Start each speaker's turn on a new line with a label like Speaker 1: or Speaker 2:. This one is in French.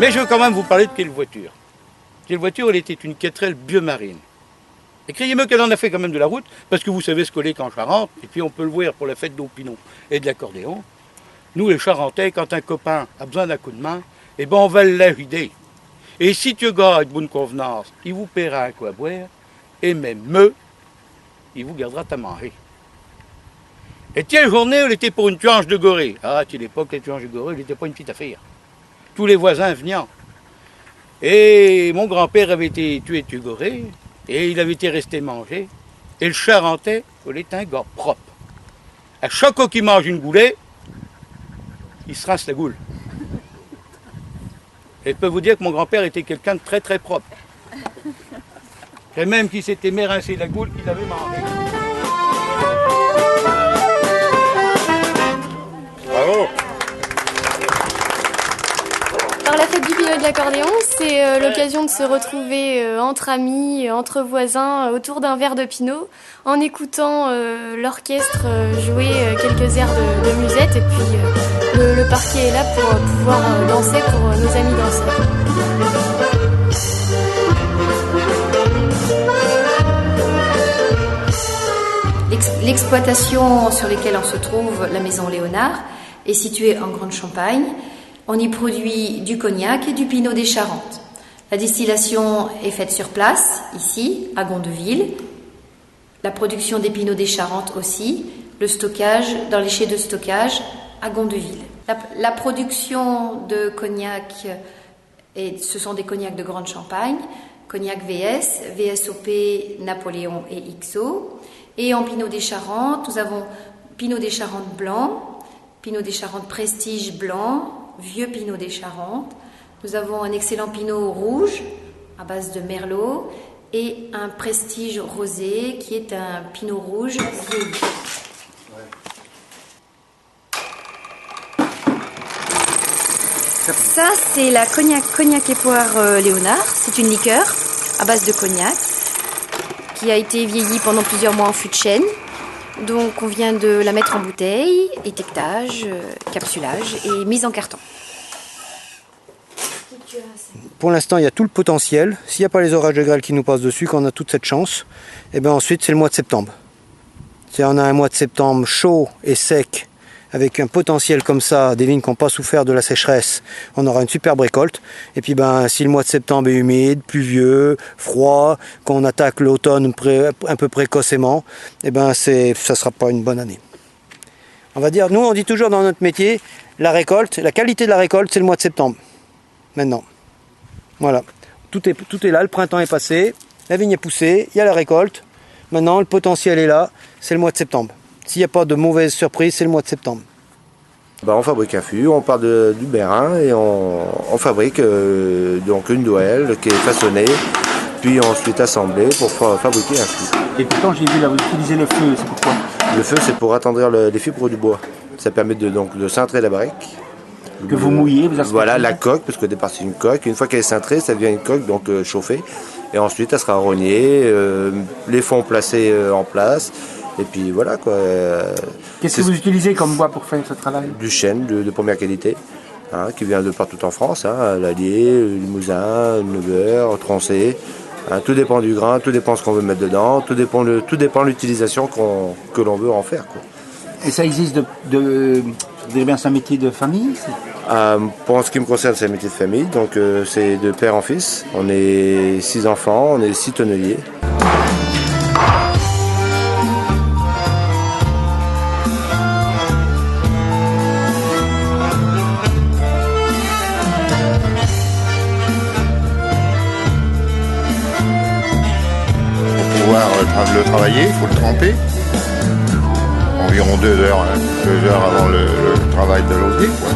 Speaker 1: Mais je veux quand même vous parler de quelle voiture. Quelle voiture, elle était une Quetrel biomarine. Et criez-moi qu'elle en a fait quand même de la route, parce que vous savez ce qu'on est qu'en Charente, et puis on peut le voir pour la fête d'Opinot et de l'accordéon. Nous, les Charentais, quand un copain a besoin d'un coup de main, eh ben on va l'aider. Et si tu gars avec bonne convenance, il vous paiera un coup à boire, et même il vous gardera à manger. Et tiens, journée, elle était pour une tuange de gorée. Ah, à l'époque, les tuanges de gorée, n'était pas une petite affaire. Tous les voisins venaient. Et mon grand-père avait été tué gorée, et il avait été resté manger. Et le Charentais, il est un gars propre. À chaque fois qu'il mange une goulée, il se rince la goule. Et je peux vous dire que mon grand-père était quelqu'un de très très propre. Et même qu'il s'était rincé la goule qu'il avait mangée.
Speaker 2: Bravo.
Speaker 3: Alors la fête du Pinot et de l'accordéon, c'est l'occasion de se retrouver entre amis, entre voisins, autour d'un verre de Pinot, en écoutant l'orchestre jouer quelques airs de musette, et puis le parquet est là pour pouvoir danser pour nos amis danseurs.
Speaker 4: L'exploitation sur laquelle on se trouve, la maison Léonard, est située en Grande-Champagne. On y produit du cognac et du pinot des Charentes. La distillation est faite sur place, ici, à Gondeville. La production des pinots des Charentes aussi. Le stockage dans les chais de stockage à Gondeville. La production de cognac, ce sont des cognacs de Grande-Champagne, cognac VS, VSOP, Napoléon et XO. Et en pinot des Charentes, nous avons pinot des Charentes blanc, pinot des Charentes prestige blanc, vieux pinot des Charentes. Nous avons un excellent pinot rouge à base de merlot et un prestige rosé qui est un pinot rouge vieilli. Ça, c'est la cognac et poire Léonard. C'est une liqueur à base de cognac qui a été vieillie pendant plusieurs mois en fût de chêne. Donc on vient de la mettre en bouteille, étiquetage, capsulage et mise en carton.
Speaker 5: Pour l'instant, il y a tout le potentiel. S'il n'y a pas les orages de grêle qui nous passent dessus, quand on a toute cette chance, et bien ensuite c'est le mois de septembre. Si on a un mois de septembre chaud et sec, avec un potentiel comme ça, des vignes qui n'ont pas souffert de la sécheresse, on aura une superbe récolte. Et puis si le mois de septembre est humide, pluvieux, froid, qu'on attaque l'automne un peu précocement, et ça ne sera pas une bonne année. On va dire, nous on dit toujours dans notre métier, la récolte, la qualité de la récolte, c'est le mois de septembre. Maintenant. Voilà. Tout est là, le printemps est passé, la vigne est poussée, il y a la récolte. Maintenant, le potentiel est là, c'est le mois de septembre. S'il n'y a pas de mauvaise surprise, c'est le mois de septembre.
Speaker 2: On fabrique un fût, on part du bérin et on fabrique donc une douelle qui est façonnée, puis ensuite assemblée pour fabriquer un fût.
Speaker 6: Et pourtant, j'ai vu là, vous utilisez le feu, c'est pourquoi?
Speaker 2: Le feu, c'est pour attendrir les fibres du bois. Ça permet de cintrer la brique.
Speaker 6: Que vous mouillez, vous
Speaker 2: voilà la coque, parce qu'au départ c'est une coque. Une fois qu'elle est cintrée, ça devient une coque donc chauffée. Et ensuite, elle sera rognée, les fonds placés en place. Et puis voilà quoi.
Speaker 6: Qu'est-ce que vous utilisez comme bois pour faire ce travail?
Speaker 2: Du chêne de première qualité, qui vient de partout en France. L'Allier, le Limousin, le Nevers, Troncé. Tout dépend du grain, tout dépend de ce qu'on veut mettre dedans, tout dépend de l'utilisation que l'on veut en faire, quoi.
Speaker 6: Et ça existe c'est un métier de famille?
Speaker 2: Pour ce qui me concerne, c'est un métier de famille, donc c'est de père en fils. On est 6 enfants, on est 6 tonneliers.
Speaker 7: Pour pouvoir le travailler, il faut le tremper. Environ 2 heures avant le travail de l'osier, quoi.